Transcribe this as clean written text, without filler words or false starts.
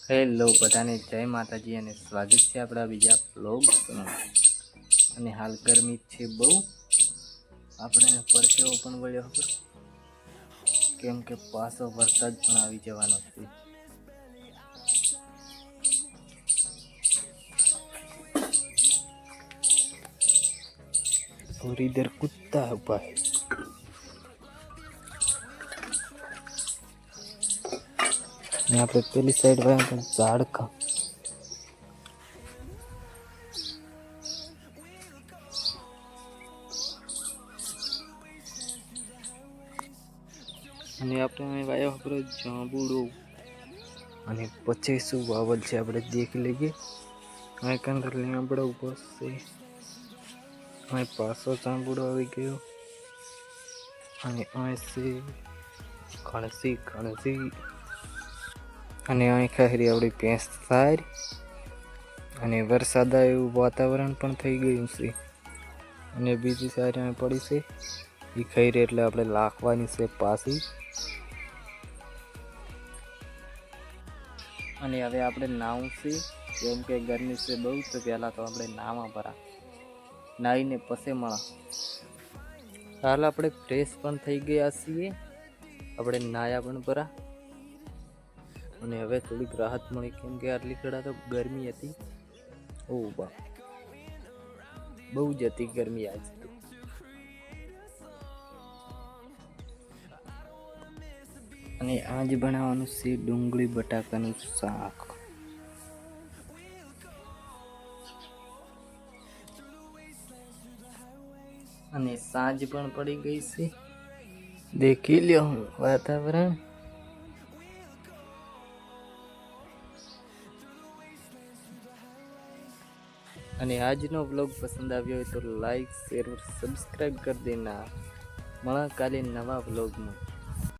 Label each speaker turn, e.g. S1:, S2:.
S1: Hello બધાને જય માતાજી અને સ્વાગત છે આપણા બીજા વ્લોગ્સમાં। અને હાલ ગરમી છે બહુ, આપણે પરસેવો પણ વળ્યો હતો કેમ કે પાછો વરસાદ પણ આવી જવાનો છે। और इधर कुत्ता हुआ है। यहाँ पे पहली साइड में झाड़ का અને આપણે વાયો આપણે જાંબુડો અને પછી શું વાવલ છે આપણે દેખી લઈએ। અહીં કંદર લીમડો ઉભો છે, અહીં પાછો જાંબુડો આવી ગયો અને અહીં છે કણસી અને અહીં ખારી આપણી ભેંસ થાય અને વરસાદ આવે એવું વાતાવરણ પણ થઈ ગયું છે। અને બીજી સાઈડ અહીં પડી છે એ ખાઈ રહી એટલે આપણે લાખવાની છે પાછી। અને હવે આપણે નાવું છે કેમ કે ગરમી છે બહુ, તો પહેલાં તો આપણે નાવા ભરા નાહીને પછી મળા। હાલ આપણે ફ્રેશ પણ થઈ ગયા છીએ, આપણે નાયા પણ ભરા અને હવે થોડીક રાહત મળી કેમ કે આટલી કડા તો ગરમી હતી। ઓ બા બહુ જ હતી ગરમી આજ તો। અને આજ બનાવવાનું છે ડુંગળી બટાકાનું શાક। અને સાંજ પણ પડી ગઈ છે, દેખી લ્યો વાતાવરણ। અને આજનો વ્લોગ પસંદ આવ્યો હોય તો લાઈક શેર સબસ્ક્રાઈબ કરી દેના। મળા કાલે નવા વ્લોગમાં।